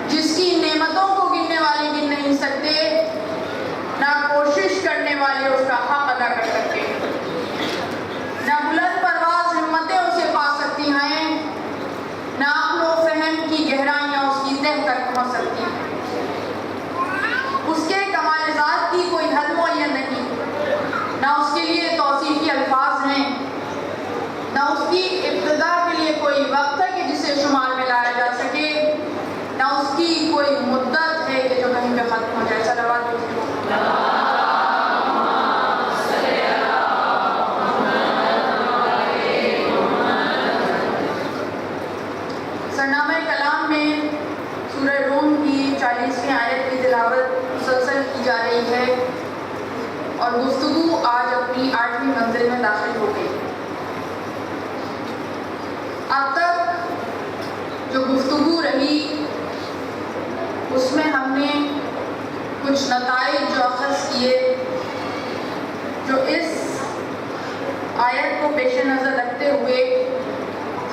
جس کی نعمتوں کو گننے والے گن نہیں سکتے، نہ کوشش کرنے والے اس کا حق ادا کر سکتے، نہ بلند پرواز ہمتیں اسے پا سکتی ہیں، نہ عقل و فہم کی گہرائیاں اس کی تہ تک پہنچ سکتی ہیں۔ اس کے کمال ذات کی کوئی حد معین نہیں، نہ اس کے لیے توصیفی الفاظ ہیں، نہ اس کی ابتدا کے لیے کوئی وقت ہے کہ جسے شمار میں لایا جا سکے، نہ اس کی کوئی مدت ہے کہ جو کہیں پہ ختم ہو جائے۔ صلوات سرنامہ کلام میں سورہ روم کی 40ویں آیت کی تلاوت مسلسل کی جا رہی ہے، اور گفتگو آج اپنی 8ویں منزل میں داخل ہو گئی۔ اب تک جو گفتگو رہی اس میں ہم نے کچھ نتائج جو اخذ کیے، جو اس آیت کو پیش نظر رکھتے ہوئے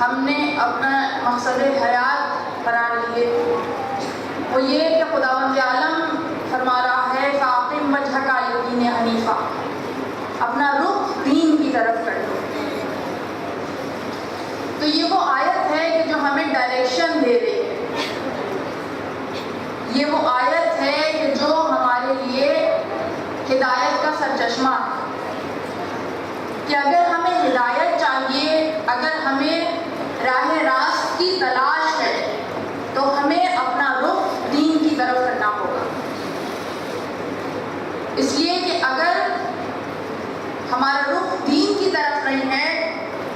ہم نے اپنا مقصد حیات قرار لیے، وہ یہ کہ خداوند عالم فرما رہا ہے فَأَقِمْ وَجْهَكَ لِلدِّینِ حَنِیفًا، اپنا رخ دین کی طرف کر دو۔ تو یہ وہ آیت ہے کہ جو ہمیں ڈائریکشن دے رہی ہے، یہ وہ آیت ہے کہ جو ہمارے لیے ہدایت کا سرچشمہ ہے، کہ اگر ہمیں ہدایت چاہیے، اگر ہمیں راہ راست کی تلاش ہے، تو ہمیں اپنا رخ دین کی طرف کرنا ہوگا۔ اس لیے کہ اگر ہمارا رخ دین کی طرف نہیں ہے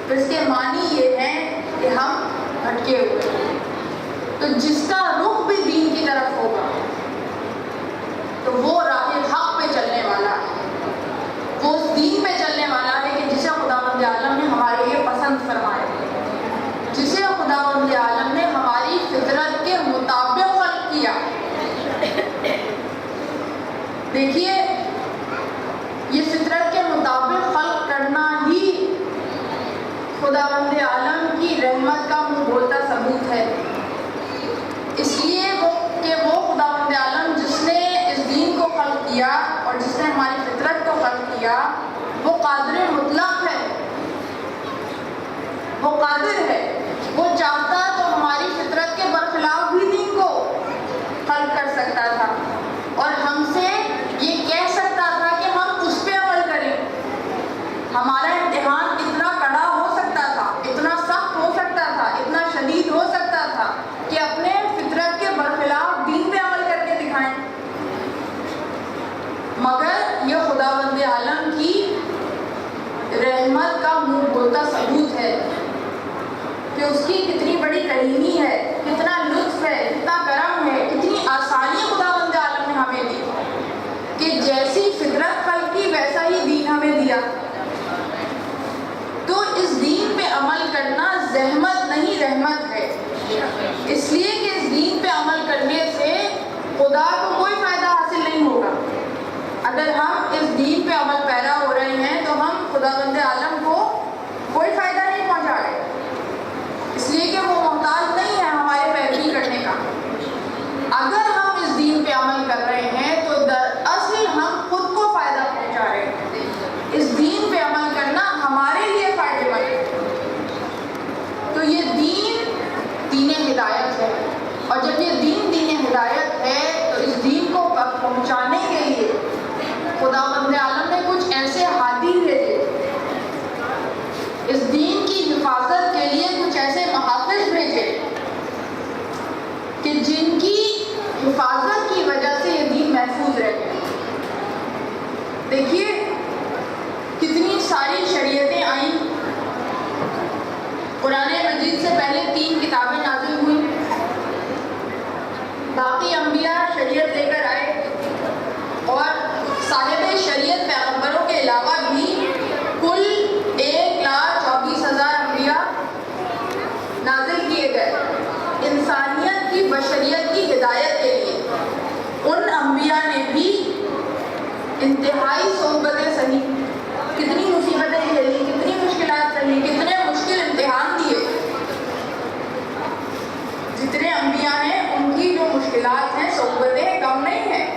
تو اس کے معنی یہ ہے کہ ہم بھٹکے ہوئے ہیں۔ تو جس کا رخ بھی دین کی طرف ہوگا تو وہ راہ حق پہ چلنے والا ہے، وہ اس دین پہ چلنے والا ہے کہ جسے خداوند عالم نے ہمارے لیے پسند فرمایا، جسے خداوند عالم نے ہماری فطرت کے مطابق خلق کیا۔ دیکھیے، یہ فطرت کے مطابق خلق کرنا ہی خداوند عالم کی رحمت کا منہ بولتا ثبوت ہے۔ اس لیے کہ وہ خداوند عالم جس نے اس دین کو خلق کیا اور جس نے ہماری فطرت کو خلق کیا، وہ قادر مطلق ہے، وہ قادر ہے۔ وہ چاہتا تو ہماری فطرت کے برخلاف بھی دین کو خلق کر سکتا تھا، اور ہم سے مگر یہ خداوند عالم کی رحمت کا منہ بولتا ثبوت ہے کہ اس کی کتنی بڑی کریمی ہے، کتنا لطف ہے، کتنا کرم ہے، کتنی آسانی خداوند عالم نے ہمیں دی کہ جیسی فطرت خلق کی ویسا ہی دین ہمیں دیا۔ تو اس دین پہ عمل کرنا زحمت نہیں رحمت ہے، اس لیے کہ اس دین پہ عمل کرنے سے خدا کو کوئی فائدہ حاصل نہیں ہوگا۔ اگر ہم اس دین پہ عمل پیرا ہو رہے ہیں تو ہم خداوند عالم کو کوئی فائدہ نہیں پہنچا رہے، اس لیے کہ وہ محتاج نہیں ہے ہمارے پیروی کرنے کا۔ اگر ہم اس دین پہ عمل کر رہے ہیں تو دراصل ہم خود کو فائدہ پہنچا رہے ہیں۔ اس دین پہ عمل کرنا ہمارے لیے فائدہ مند ہے۔ تو یہ دین ہدایت ہے، اور جب یہ دین ہدایت ہے تو اس دین کو پہنچانے کے لیے خداوند عالم نے کچھ ایسے ہادی بھیجے، اس دین کی حفاظت کے لیے کچھ ایسے محافظ بھیجے کہ جن کی حفاظت کی وجہ سے یہ دین محفوظ رہ گیا۔ دیکھیے کتنی ساری شریعتیں آئیں، قرآن مجید سے پہلے 3 کتابیں نازل ہوئیں، باقی انبیاء شریعت لے کر آئے، اور صاحب شریعت پیغمبروں کے علاوہ بھی کل 1,24,000 انبیاء نازل کیے گئے انسانیت کی بشریت کی ہدایت کے لیے۔ ان انبیاء نے بھی انتہائی صحبتیں سہی، کتنی مصیبتیں جھیلی، کتنی مشکلات سہی، کتنے مشکل امتحان دیے۔ جتنے انبیاء ہیں ان کی جو مشکلات ہیں، صحبتیں کم نہیں ہیں۔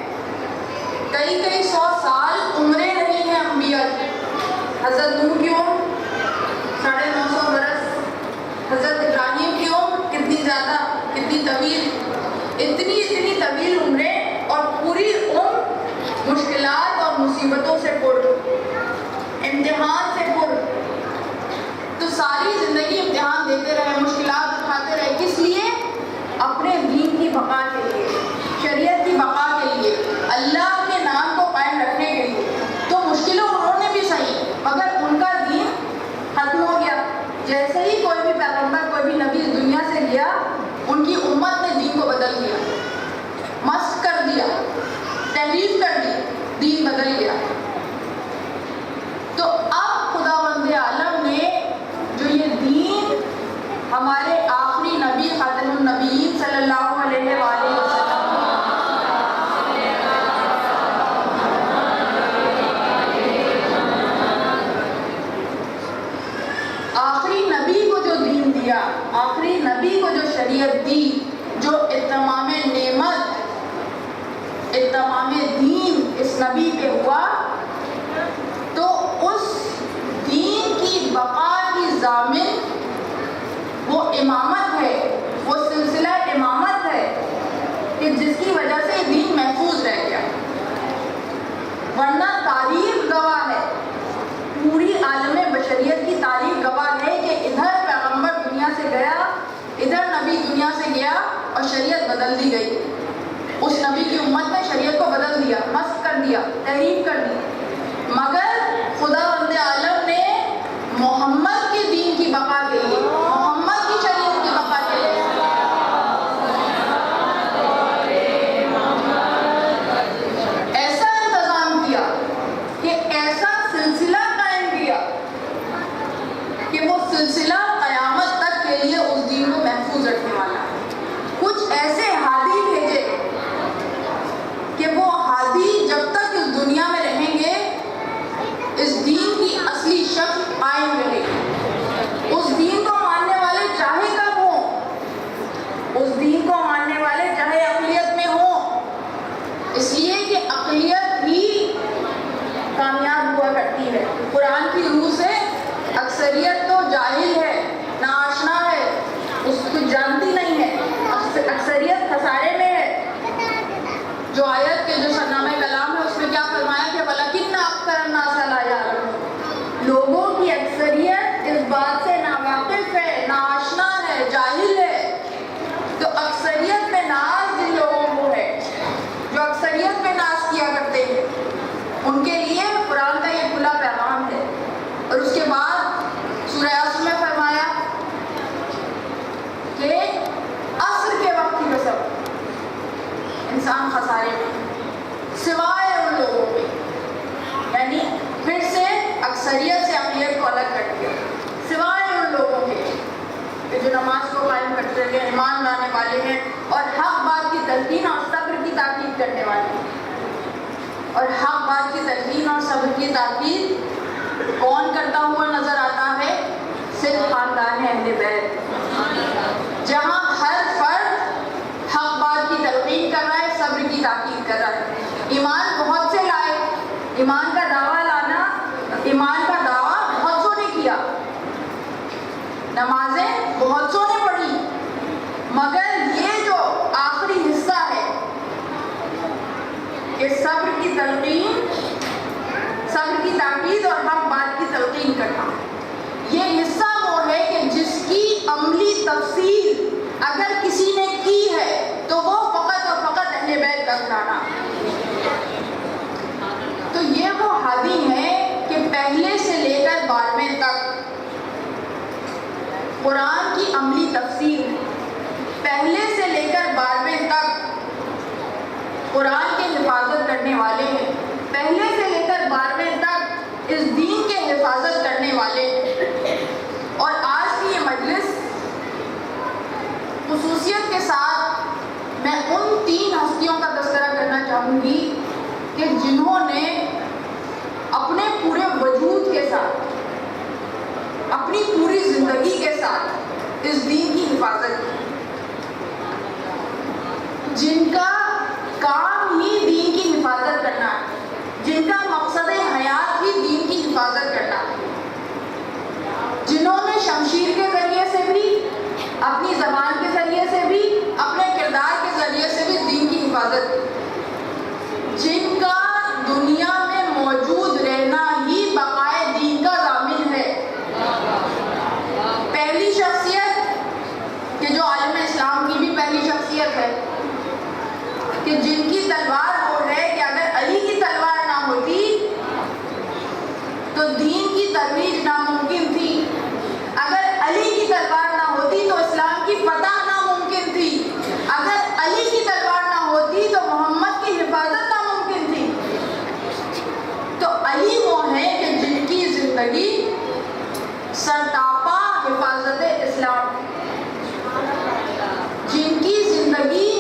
کئی 100 سال عمریں رہی ہیں انبیاء کی۔ حضرت نوح کی عمر 950 برس، حضرت ابراہیم کی عمر کتنی زیادہ، کتنی طویل، اتنی طویل عمریں، اور پوری عمر مشکلات اور مصیبتوں سے پر، امتحان سے پر۔ تو ساری زندگی امتحان دیتے رہے، مشکلات اٹھاتے رہے، کس لیے؟ اپنے دین کی بقا کے لیے، شریعت کی بقا کے لیے، اللہ کے نام کو قائم رکھنے کے لیے۔ تو مشکلوں انہوں نے بھی سہی، مگر ان کا دین ختم ہو گیا۔ جیسے ہی کوئی بھی پیغمبر، کوئی بھی نبی اس دنیا سے گیا، ان کی امت نے دین کو بدل دیا، مسخ کر دیا، تحریف کر دی، دین بدل گیا۔ تو اب خداوند عالم نے جو یہ دین ہمارے آخری نبی خاتم النبیین صلی اللہ علیہ وآلہ وسلم آخری نبی کو جو دین دیا، آخری نبی کو جو شریعت دی، جو اتمام نعمت، اتمام دین اس نبی پہ ہوا، تو اس دین کی بقا کی ضامن وہ امامت ہے، وہ سلسلہ امامت ہے کہ جس کی وجہ سے دین محفوظ رہ گیا۔ ورنہ تاریخ گواہ ہے، پوری عالم بشریت کی تاریخ گواہ ہے کہ ادھر پیغمبر دنیا سے گیا، ادھر نبی دنیا سے گیا، اور شریعت بدل دی گئی۔ اس نبی کی امت نے شریعت کو بدل دیا، مسخ کر دیا، تحریف کر دی، مگر خداوند عالم نے محمد کے دین کی بقا کے لیے، محمد کی شریعت کی بقا کے لیے ایسا انتظام کیا کہ ایسا سلسلہ قائم کیا کہ وہ سلسلہ قیامت تک کے لیے اس دین کو محفوظ رکھنے والا ہے۔ کچھ ایسے ہادی بھیجے کہ وہ ہادی جب تک اس دنیا میں رہیں گے اس دین کی اصلی شکل قائم رہے گی۔ اس دین کو ماننے والے چاہے کم ہوں، اس دین کو ماننے والے چاہے اقلیت میں ہوں، اس لیے کہ اقلیت ہی کامیاب ہوا کرتی ہے۔ قرآن کی روح سے اکثریت تو جاہل ہے، ناآشنا ہے، اس کو جانتی نہیں ہے، اکثریت خسارے میں ہے۔ جو آیت کے جو سرنامہ کلام ہے اس میں کیا فرمایا کہ وَلَكِنَّ أَكْثَرَ النَّاسَ لَا يَعْلَمُونَ، لوگوں کی اکثریت اس بات سے ناواقف ہے، ناآشنا ہے، جاہل ہے۔ تو اکثریت میں ناز جن لوگوں کو ہے، جو اکثریت میں ناز کیا کرتے ہیں، ان کے لیے قرآن کا یہ کھلا پیغام ہے۔ اور اس کے بعد سورہ عصر میں فرمایا کہ عصر کے وقت کی قسم انسان خسارے میں سوائے ان لوگوں کے، یعنی پھر سے اکثریت سے اقلیت کو الگ کر دیا، سوائے ان لوگوں کے کہ جو نماز کو قائم کرتے ہیں، ایمان لانے والے ہیں اور حق بات کی تلقین اور صبر کی تاکید کرنے والے ہیں۔ اور حق بات کی تلقین اور صبر کی تاکید کون کرتا ہوا نظر آتا ہے؟ صرف خاندان اہل بیت، جہاں ہر فرد حق بات کی تلقین کر رہا ہے، صبر کی تاکید کر رہا ہے۔ ایمان بہت سے لائے، ایمان کا دعویٰ لانا، ایمان کا دعویٰ بہت سو نے کیا، نمازیں بہت سو نے پڑھی، مگر یہ جو آخری حصہ ہے کہ صبر کی تلقین، صبر کی تاکید اور حق بات کی تلقین کرنا، یہ حصہ وہ ہے کہ جس کی عملی تفسیر اگر کسی نے کی ہے تو وہ فقط اور فقط اہل بیت کا گھرانا۔ تو یہ وہ ہادی ہے کہ پہلے سے لے کر 12ویں تک قرآن کی عملی تفسیر ہے، پہلے سے لے کر 12ویں تک قرآن کی حفاظت کرنے والے ہیں، پہلے سے لے کر 12ویں تک اس دین کے حفاظت کرنے والے ہیں۔ اور آج کی یہ مجلس خصوصیت کے ساتھ میں ان 3 ہستیوں کا تذکرہ کرنا چاہوں گی کہ جنہوں نے اپنے پورے وجود کے ساتھ، اپنی پوری زندگی کے ساتھ اس دین کی حفاظت کی، جن کا کام ہی دین کی حفاظت کرنا ہے، جن کا مقصد حیات ہی دین کی حفاظت کرنا ہے، جنہوں نے شمشیر کے ذریعے سے بھی، اپنی زبان کے ذریعے سے بھی، اپنے کردار کے ذریعے سے بھی دین کی حفاظت کی، جن کا دنیا میں موجود رہنا ہی بقائے دین کا ضامن ہے۔ پہلی شخصیت کہ جو عالم اسلام کی بھی پہلی شخصیت ہے کہ جن کی تلوار وہ ہے کہ اگر علی کی تلوار نہ ہوتی تو دین کی ترویج ناممکن تھی، اگر علی کی تلوار نہ ہوتی تو اسلام کی فتح ناممکن تھی، اگر علی کی تلوار نہ ہوتی تو محمد کی حفاظت ناممکن تھی۔ تو علی وہ ہیں کہ جن کی زندگی سرتاپا حفاظت اسلام، جن کی زندگی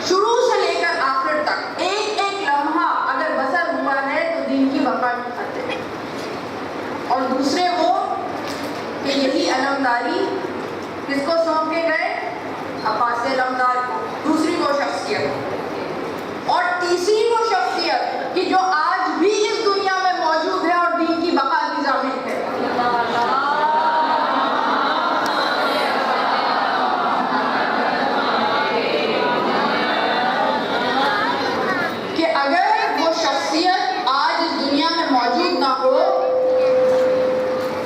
شروع سے لے کر آخر تک ایک ایک لمحہ اگر بسر ہوا ہے تو دین کی بقا میں خطرے۔ اور دوسرے وہ کہ یہی علمداری کس کو سونپ کے گئے؟ عباس علمدار کو، دوسری وہ شخصیت۔ اور تیسری وہ شخصیت کہ جو آج بھی اس دنیا میں موجود ہے اور دین کی بقا کی ضامن ہے، کہ اگر وہ شخصیت آج اس دنیا میں موجود نہ ہو،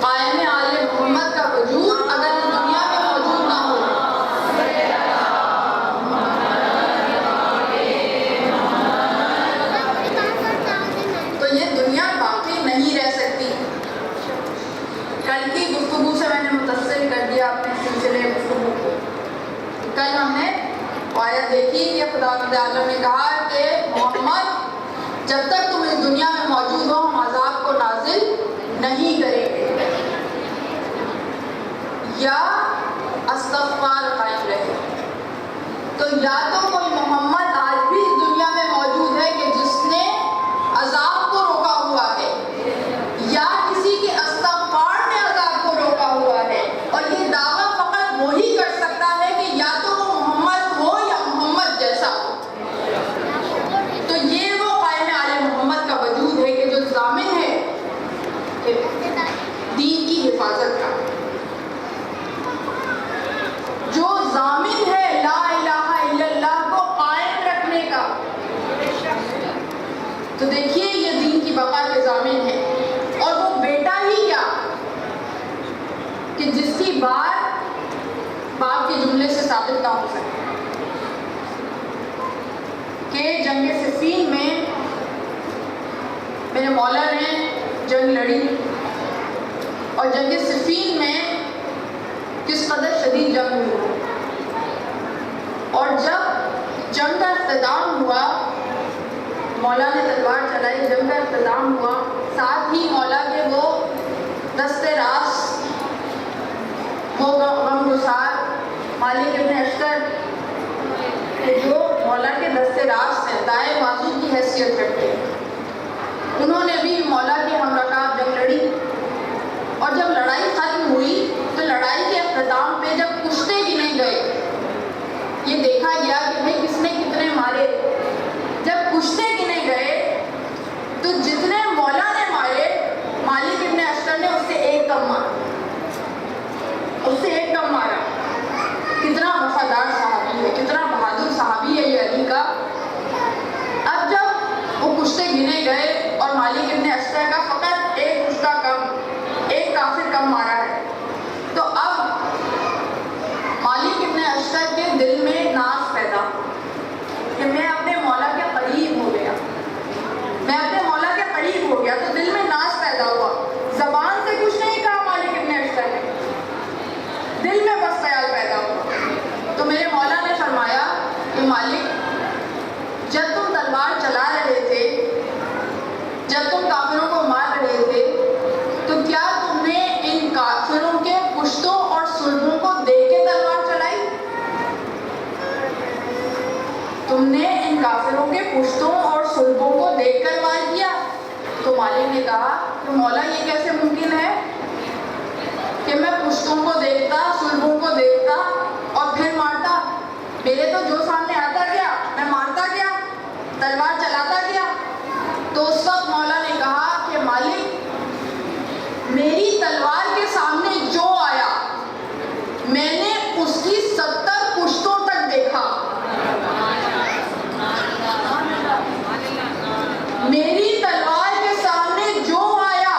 قائم آل محمد کا وجود اگر اس دنیا میں موجود نہ ہو، تو یہ دنیا باقی نہیں رہ سکتی۔ کل کی گفتگو سے میں نے متصل کر دیا اپنے سلسلے گفتگو کو۔ کل ہم نے آیت دیکھی کہ خداوند عالم نے کہا کہ محمد جب تک تم اس دنیا میں موجود ہو ہم عذاب کو نازل نہیں کریں گے، یا استغفار قائم رہے۔ تو یا تو کوئی محمد آج بھی اس دنیا میں موجود ہے کہ جس نے عذاب کو روکا ہوا ہے، یا کسی کے استغفار نے عذاب کو روکا ہوا ہے، اور یہ دعویٰ فقط وہی کر سکتا ہے کہ یا تو وہ محمد ہو یا محمد جیسا ہو۔ تو یہ وہ قائم آل محمد کا وجود ہے کہ جو ضامن ہے کہ دین کی حفاظت کا، جو ضامن ہے لا الہ الا اللہ کو قائم رکھنے کا۔ تو دیکھیے یہ دین کی بقا کے ضامن ہے۔ اور وہ بیٹا ہی کیا کہ جس کی بات باپ کے جملے سے ثابت نہ ہو سکے کہ جنگ صفین میں میرے مولا نے جنگ لڑی اور جنگ صفین میں کس قدر شدید جنگ ہوئی، اور جب جنگ کا اختتام ہوا مولا نے تلوار چلائی، جنگ کا اختتام ہوا، ساتھ ہی مولا کے وہ دستے راست وہ غمگسار مالک ابن اشتر جو مولا کے دستے راست ہیں، دائیں بازو کی حیثیت رکھتے ہیں، انہوں نے بھی مولا کے ہم رکاب جنگ لڑی، اور جب لڑائی ختم ہوئی تو لڑائی کے اختتام پہ جب کشتے گنے گئے، یہ دیکھا گیا کہ بھئی کس نے کتنے مارے، جب کشتے گنے گئے تو جتنے مولا نے مارے مالک ابن اشتر نے اس سے ایک کم مارا، اس سے ایک کم مارا۔ کتنا وفادار صحابی ہے، کتنا بہادر صحابی ہے یہ علی کا۔ اب جب وہ کشتے گنے گئے اور مالک ابن اشتر کا فقط ایک کشتہ کم، ایک کافر کم مارا ہے، تو اب مالک ابن اشتر کے دل میں ناز پیدا کہ میں اپنے مولا کے قریب ہو گیا، میں اپنے مولا کے قریب ہو گیا، تو دل میں ناز پیدا ہوا۔ زبان سے کچھ نہیں کہا مالک ابن اشتر نے، دل میں بس خیال پیدا ہوا۔ تو میرے مولا نے فرمایا کہ مالک، جب تم تلوار چلا رہے تھے، جب تم کافروں کو مار رہے تھے، تو کیا تم نے ان کافروں کے پشتوں اور سلبوں کو دیکھ کے تلوار چلائی؟ تم نے ان کافروں کے پشتوں اور سلبوں کو دیکھ کر وار کیا؟ تو مالک نے کہا کہ مولا یہ کیسے ممکن ہے کہ میں پشتوں کو دیکھتا، سلبوں کو دیکھتا اور پھر مارتا؟ میرے تو جو سامنے آتا گیا میں مارتا گیا، تلوار چلاتا گیا۔ تو اس وقت مولا نے کہا کہ مالک، میری تلوار کے سامنے جو آیا میں نے اس کی 70 پشتوں تک دیکھا، میری تلوار کے سامنے جو آیا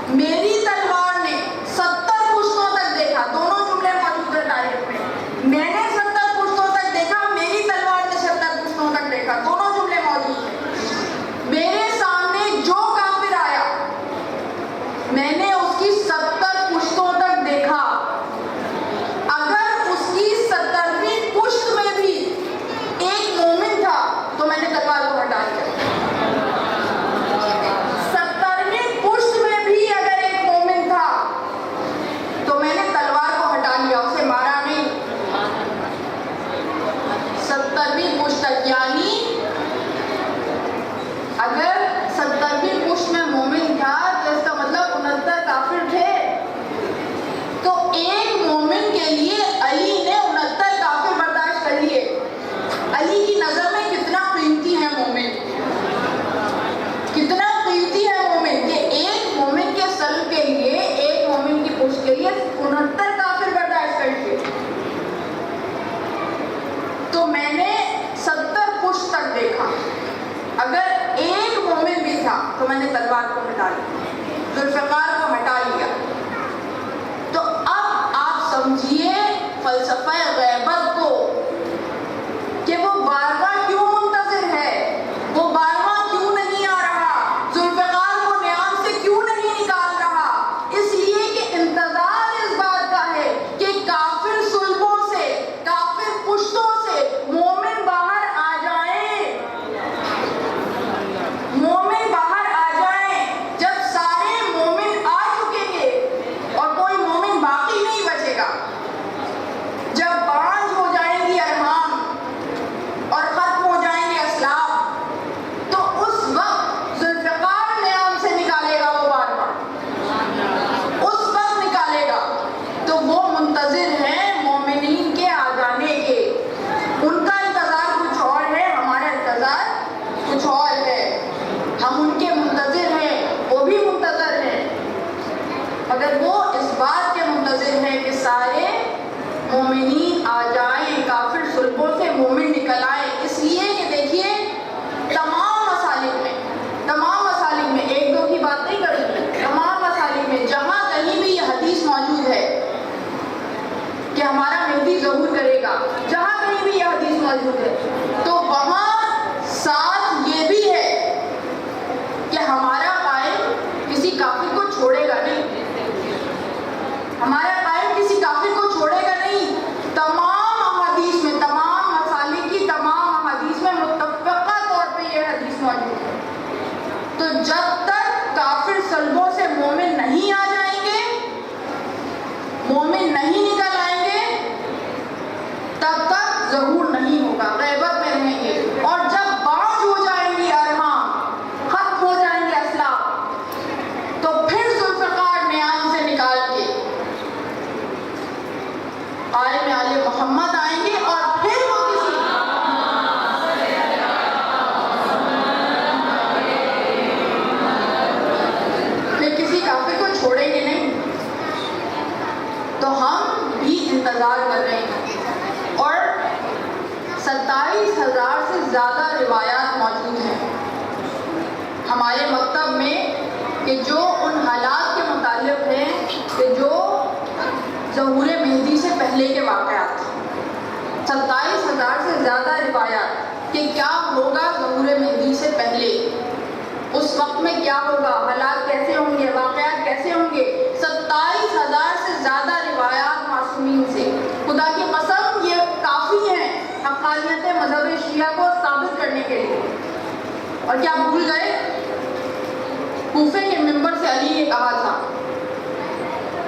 میری تلوار نے 70 پشتوں تک دیکھا۔ دونوں جملے موجود ہیں تاریخ میں نے 70 پشتوں تک دیکھا، میری تلوار نے 70 پشتوں تک دیکھا، دونوں جملے موجود ہیں۔ میرے سامنے جو کافر آیا میں نے اس کی 70 پشتوں تک دیکھا، اگر اس کی 70ویں پشت میں بھی ایک مومن تھا تو میں نے تلوار کو ہٹا دیا۔ 70ویں پشت میں بھی اگر ایک مومن تھا تو میں نے تلوار کو ہٹا لیا، اسے مارا نہیں۔ 70ویں پشت تک، یعنی اگر 70ویں پشت میں مومن تھا تو اس کا مطلب 69 کافر تھے، تو ایک مومن کے لیے علی نے 69 کافر برداشت کر لیے۔ علی کی نظر میں کتنا قیمتی ہے مومن، کتنا قیمتی ہے مومن کہ ایک مومن کے سلب کے لیے، ایک مومن کی پشت کے لیے 69 کافر برداشت کر لیے۔ تو میں نے 70 پشت تک دیکھا، اگر ایک مومن بھی تھا تو میں نے تلوار کو ہٹا لیا، ذوالفقار کو ہٹا لیا۔ تو اب آپ سمجھیے فلسفہ غیبت کو کہ وہ بار بار کیوں منتظر ہے، وہ بار بار کیوں نہیں آ رہا، ذوالفقار کو نیام سے کیوں نہیں نکال رہا؟ اس لیے کہ انتظار اس بات کا ہے کہ کافر سلبوں سے، کافر پشتوں سے مومن باہر آ جائیں، مومن باہر آ جائیں۔ جب سارے مومن آ چکیں گے اور کوئی مومن باقی نہیں بچے گا، جب بانجھ ہو جائیں گی ارحام اور ختم ہو جائیں گے اسلاف، تو اس وقت ذوالفقار نیام سے نکالے گا، وہ بار بار اس وقت نکالے گا۔ تو وہ منتظر ہیں مومنین کے آ جانے کے، ان کا انتظار کچھ اور ہے، ہمارا انتظار کچھ اور ہے۔ ہم ان کے منتظر ہیں، وہ بھی منتظر ہیں، مگر وہ اس بات کے منتظر ہیں کہ سارے مومنین آ جائیں، کافر سلبوں سے مومن نکل آئیں۔ اس لیے کہ دیکھیے تمام مسالک میں ایک دو کی بات نہیں کروں، تمام مسالک میں جہاں کہیں بھی یہ حدیث موجود ہے کہ ہمارا مہدی ظہور کرے گا، جہاں کہیں بھی یہ حدیث موجود ہے تو وہاں ساتھ یہ بھی ہے کہ حالات موجود ہیں ہمارے مکتب میں کہ جو ان حالات کے متعلق ہیں کہ جو ظہور مہدی سے پہلے کے واقعات تھے. 27,000 سے زیادہ روایات کہ کیا ہوگا ظہور مہدی سے پہلے, اس وقت میں کیا ہوگا, حالات کیسے ہوں گے, واقعات کیسے ہوں گے. 27,000 سے زیادہ روایات معصومین سے. خدا کی قسم یہ کافی ہیں حقانیت مذہب شیعہ کو ثابت کرنے کے لیے. اور کیا بھول گئے, کوفے کے منبر سے علی نے کہا تھا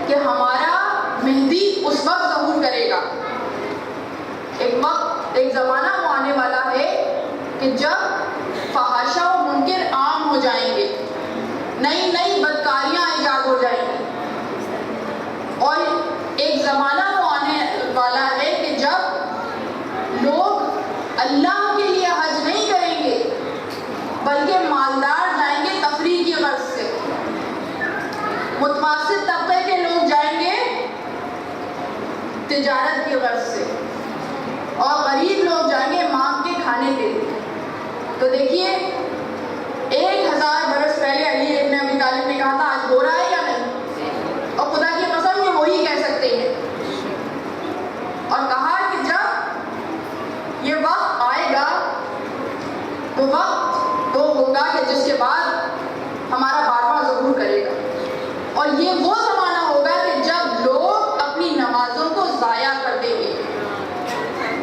کہ ہمارا مہدی اس وقت ظہور کرے گا. ایک وقت, ایک زمانہ وہ آنے والا ہے کہ جب فحاشہ و منکر عام ہو جائیں گے, نئی نئی بدکاریاں ایجاد ہو جائیں گی. اور ایک زمانہ وہ آنے والا ہے کہ جب لوگ اللہ کے لیے حج نہیں کریں گے بلکہ مالدار جائیں گے تفریح کی غرض سے, متوسط طبقے کے لوگ جائیں گے تجارت کی غرض سے, اور غریب لوگ جائیں گے مانگ کے کھانے کے لیے. تو دیکھیے 1000 برس پہلے علی ابن ابی طالب نے کہا تھا, آج ہو رہا ہے یا نہیں؟ اور خدا کی قسم یہ وہی کہہ سکتے ہیں. اور کہا کہ جب یہ وقت آئے گا تو وقت وہ ہوگا کہ جس کے بعد ہمارا 12واں ظہور کرے گا. اور یہ وہ زمانہ ہوگا کہ جب لوگ اپنی نمازوں کو ضائع کر دیں گے,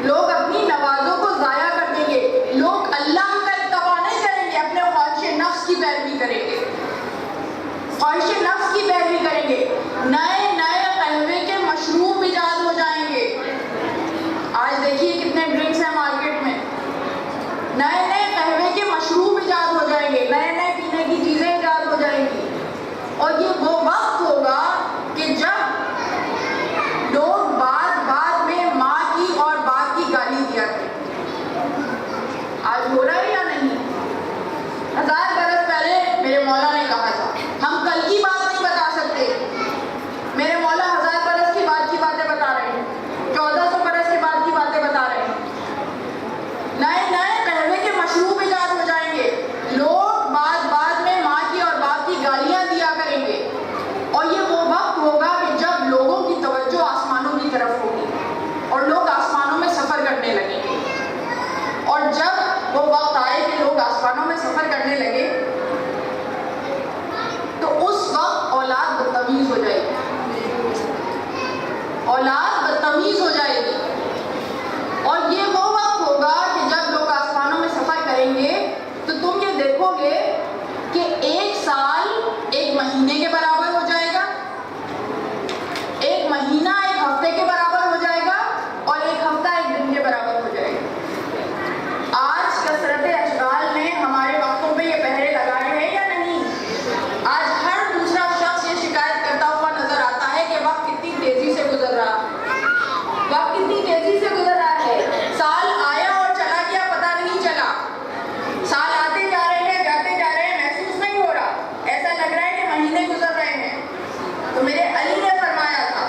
لوگ اپنی نمازوں کو ضائع کر دیں گے, لوگ اللہ کا اتباع نہیں کریں گے, اپنے خواہش نفس کی پیروی کریں گے, خواہش نفس کی پیروی کریں گے. نئے نئے قہوے کے مشروب ایجاد ہو جائیں گے. آج دیکھیے کتنے ڈرنکس ہیں مارکیٹ میں, نئے نئے قہوے کے مشروب ایجاد ہو جائیں گے, نئے نئے پینے کی چیزیں ایجاد ہو جائیں گی. اور یہ وہ وقت ہوگا کہ جب لوگ بعد میں ماں کی اور باپ کی گالی دیا کریں. آج ہو رہا ہے یا نہیں؟ 1000 برس پہلے میرے مولا نے کہا تھا, ہم کل کی بات نہیں بتا سکتے. میرے مولا 1000 برس کی بعد کی باتیں بتا رہے ہیں, 1400 برس کے بعد کی باتیں بتا رہے ہیں. نئے نئے قہوے کے مشروب ایجاد ہو جائیں گے, لوگ بعد میں ماں کی اور باپ کی گالیاں دیا کریں گے. اور یہ وہ وقت ہوگا کہ جب لوگوں کی توجہ آسمانوں کی طرف ہوگی اور لوگ آسمانوں میں سفر کرنے لگیں گے. اور جب وہ وقت آئے کہ لوگ آسمانوں میں سفر کرنے لگے تو اس وقت اولاد بدتمیز ہو جائے گی, اولاد بدتمیز ہو جائے گی. اور یہ وہ وقت ہوگا کہ جب لوگ آسمانوں میں سفر کریں گے تو تم یہ دیکھو گے کہ 1 سال 1 مہینے کے برابر ہو جائے گا, 1 مہینہ 1 ہفتے کے برابر ہو جائے گا, اور 1 ہفتہ 1 دن کے برابر ہو جائے گا. آج کثرت اشغال نے ہمارے وقتوں پہ یہ پہرے لگائے ہیں یا نہیں؟ آج ہر دوسرا شخص یہ شکایت کرتا ہوا نظر آتا ہے کہ وقت کتنی تیزی سے گزر رہا ہے, وقت کتنی تیزی سے گزر رہا ہے. سال آیا اور چلا گیا, پتہ نہیں چلا. سال آتے جا رہے ہیں, جاتے جا رہے ہیں, محسوس نہیں ہو رہا, ایسا لگ رہا ہے کہ مہینے گزر رہے ہیں. تو میرے علی نے فرمایا تھا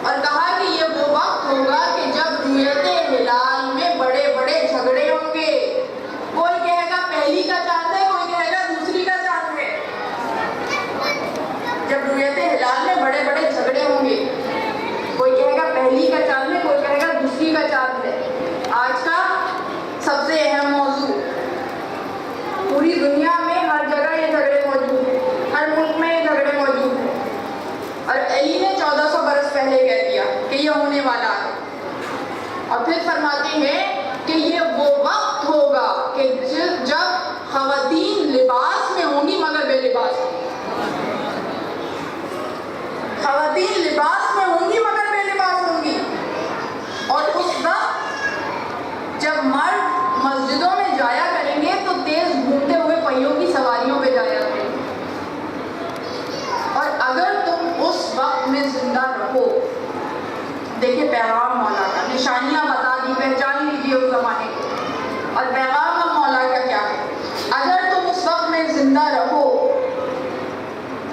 اور کہا کہ یہ وہ وقت ہوگا کہ جب رویت ہلال میں بڑے بڑے جھگڑے ہوں گے. کوئی کہے گا پہلی کا چاند ہے, کوئی کہے گا دوسری کا چاند ہے. جب رویت ہلال میں بڑے بڑے جھگڑے ہوں گے, کوئی کہے گا پہلی کا چاند ہے, کوئی کہے گا دوسری کا چاند ہے. آج کا سب سے اہم موضوع, پوری دنیا میں ہر جگہ یہ جھگڑے موجود ہیں, ہر ملک میں یہ جھگڑے موجود ہیں. اور علی نے 1400 برس پہلے کہہ دیا کہ یہ ہونے والا ہے. اور پھر فرماتے ہیں کہ یہ وہ وقت ہوگا کہ جب خواتین لباس میں ہوں گی مگر بے لباس ہوں گی. خواتین لباس میں ہوں گی مگر بے لباس ہوں گی. اور اس وقت جب مرد مسجدوں میں جایا کریں گے تو تیز گھومتے ہوئے پہیوں کی سواریوں پہ جایا کریں گے. اور اگر تم اس وقت میں زندہ رہو, دیکھیں پیغام مولا کا, نشانیاں بتا دی, پہچان لیجیے اس زمانے کو. اور پیغام مولا کا کیا ہے, اگر تم اس وقت میں زندہ رہو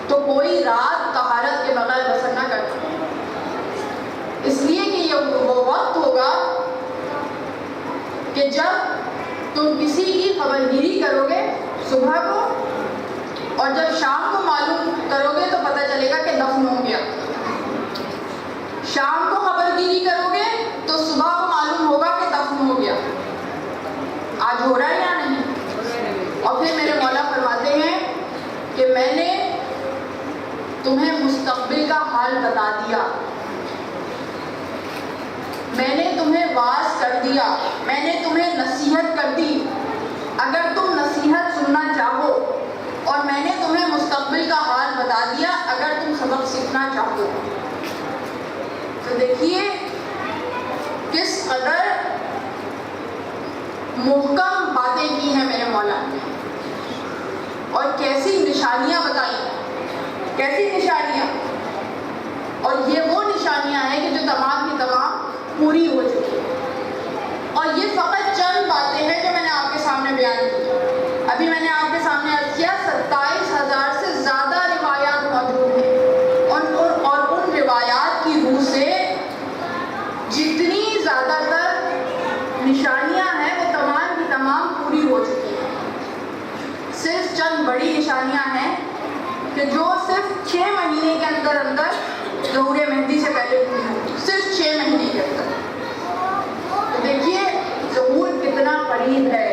تو کوئی رات طہارت کے بغیر بسر نہ کر سکے. اس لیے کہ یہ وہ وقت ہوگا کہ جب تم کسی کی خبرگیری کرو گے صبح کو، اور جب شام کو معلوم کرو گے تو پتہ چلے گا کہ دفن ہو گیا۔ شام کو خبرگیری کرو گے تو صبح کو معلوم ہوگا کہ دفن ہو گیا۔ آج ہو رہا ہے یا نہیں؟ اور پھر میرے مولا فرماتے ہیں کہ میں نے تمہیں مستقبل کا حال بتا دیا، میں نے تمہیں واعظ کر دیا، میں نے تمہیں نصیحت کر دی۔ اگر تم نصیحت سننا چاہو، اور میں نے تمہیں مستقبل کا حال بتا دیا اگر تم سبق سیکھنا چاہو۔ تو دیکھیے کس قدر محکم باتیں کی ہیں میرے مولا نے، اور کیسی نشانیاں بتائی، کیسی نشانیاں، اور یہ وہ نشانیاں ہیں کہ جو تمام کی تمام پوری ہو چکی ہیں۔ اور یہ فقط چند باتیں ہیں جو میں نے آپ کے سامنے بیان کی۔ ابھی میں نے آپ کے سامنے عرض کیا 27,000 سے زیادہ روایات موجود ہیں، اور ان روایات کی روح سے جتنی زیادہ تر نشانیاں ہیں وہ تمام کی تمام پوری ہو چکی ہیں۔ صرف چند بڑی نشانیاں ہیں کہ جو صرف 6 مہینے کے اندر ظہور مہدی سے پہلے پوری ہوگی، صرف 6 مہینے کے اندر۔ تو دیکھیے ظہور کتنا قریب ہے،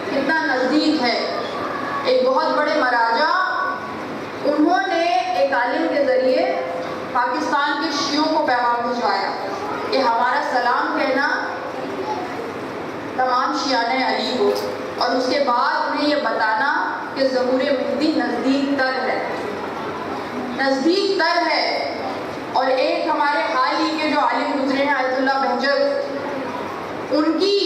کتنا نزدیک ہے۔ ایک بہت بڑے مراجع انہوں نے ایک عالم کے ذریعے پاکستان کے شیعوں کو پیغام بھجوایا کہ ہمارا سلام کہنا تمام شیعان علی کو، اور اس کے بعد انہیں یہ بتانا کہ ظہور مہدی نزدیک تر ہے، نزدیک تر ہے۔ اور ایک ہمارے حال ہی کے جو عالم گزرے ہیں آیت اللہ بہجت، ان کی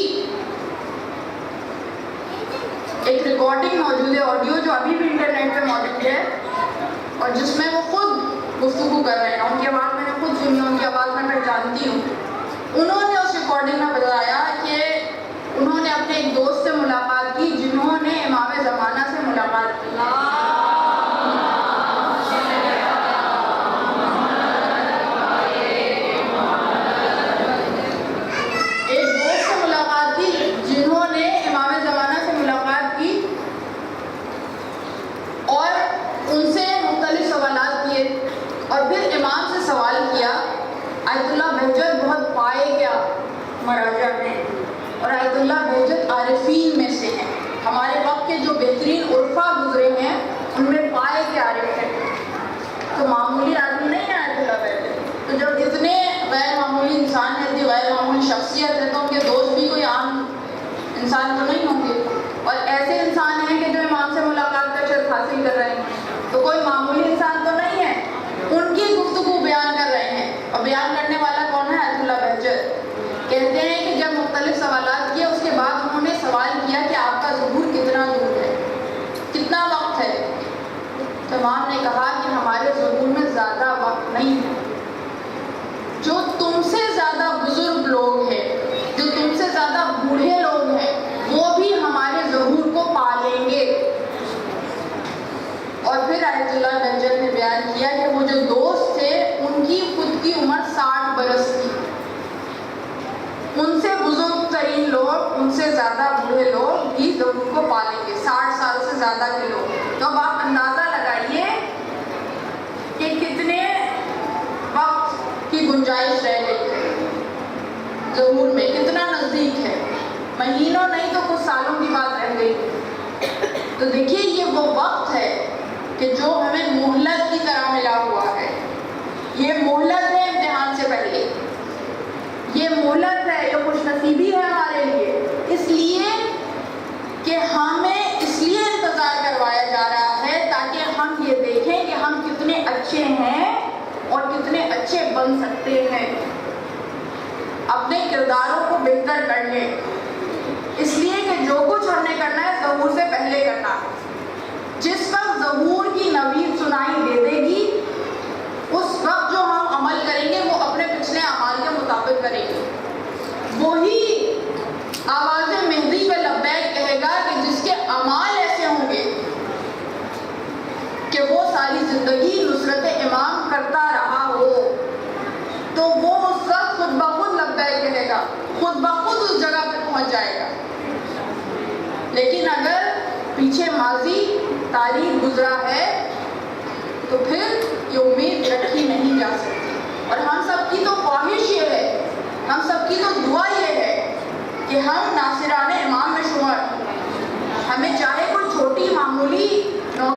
ایک ریکارڈنگ موجود ہے، آڈیو جو ابھی بھی انٹرنیٹ پہ موجود ہے، اور جس میں وہ خود گفتگو کر رہے ہیں۔ ان کی آواز میں نے خود سنی، ان کی آواز میں پہچانتی ہوں۔ انہوں نے اس ریکارڈنگ میں بتایا کہ انہوں نے اپنے ایک دوست سے ملاقات کی جنہوں نے امام زمانہ سے ملاقات کی۔ ایک دوست سے ملاقات کی جنہوں نے امام زمانہ سے ملاقات کی، اور ان سے مختلف سوالات کیے، اور پھر امام سے سوال کیا۔ آیت اللہ بہجت بہت پائے کیا مراجع ہیں، اور آیت اللہ بہجت عارفین میں سے ہیں۔ ہمارے وقت کے جو بہترین عرفا گزرے ہیں ان میں پائے کے عارف ہیں، تو معمولی آدمی نہیں ہے آیت اللہ بہجت۔ تو جب اتنے غیر معمولی انسان ہیں، اتنی غیر معمولی شخصیت ہے، تو ان کے دوست بھی کوئی عام انسان تو نہیں ہوں گے، اور ایسے انسان ہیں کہ جو امام سے ملاقات کا شرف حاصل کر رہے ہیں، تو کوئی معمولی انسان تو نہیں ہے۔ ان کی گفتگو بیان کر رہے ہیں، اور بیان کرنے والا کون ہے؟ آیت اللہ بہجت۔ کہتے ہیں کہ جب مختلف سوالات کیے اس کے بعد انہوں نے سوال کیا کہ آپ کا ظہور کتنا دور ہے، کتنا وقت ہے؟ تو امام نے کہا کہ ہمارے ظہور میں زیادہ وقت نہیں ہے، جو تم سے زیادہ بزرگ لوگ ہیں، جو تم سے زیادہ بوڑھے لوگ ہیں، وہ بھی ہمارے ظہور کو پا لیں گے۔ اور پھر آیت اللہ بہجت نے بیان کیا کہ وہ جو دوست تھے ان کی خود کی عمر 60 برس تھی، ان سے بزرگ ترین لوگ، ان سے زیادہ بوڑھے لوگ بھی ظہور کو پا لیں گے، 60 سال سے زیادہ کے لوگ۔ تو اب آپ اندازہ لگائیے کہ کتنے وقت کی گنجائش رہ گئی ہے ظہور میں، کتنا نزدیک ہے، مہینوں نہیں تو کچھ سالوں کی بات رہ گئی۔ تو دیکھیے یہ وہ وقت ہے کہ جو ہمیں مہلت کی طرح ملا ہوا ہے۔ یہ مہلت ہے امتحان سے پہلے، یہ مہلت ہے، یہ خوش نصیبی ہے ہمارے لیے، اس لیے کہ ہمیں اس لیے انتظار کروایا جا رہا ہے تاکہ ہم یہ دیکھیں کہ ہم کتنے اچھے ہیں اور کتنے اچھے بن سکتے ہیں، اپنے کرداروں کو بہتر کر لیں۔ اس لیے کہ جو کچھ ہم نے کرنا ہے ظہور سے پہلے کرنا ہے۔ جس وقت ظہور کی نوید سنائی دے دے گی اس وقت جو ہم عمل کریں گے وہ اپنے پچھلے اعمال کے مطابق کریں گے، وہی آواز مہدی پہ لبیک کہے گا کہ جس کے اعمال ایسے ہوں گے کہ وہ ساری زندگی نصرت امام کرتا رہا ہو، تو وہ اس وقت خود بخود لبیک کہے گا، خود بخود اس جگہ پہ پہنچ جائے گا۔ لیکن اگر پیچھے ماضی تاریخ گزرا ہے تو پھر یہ امید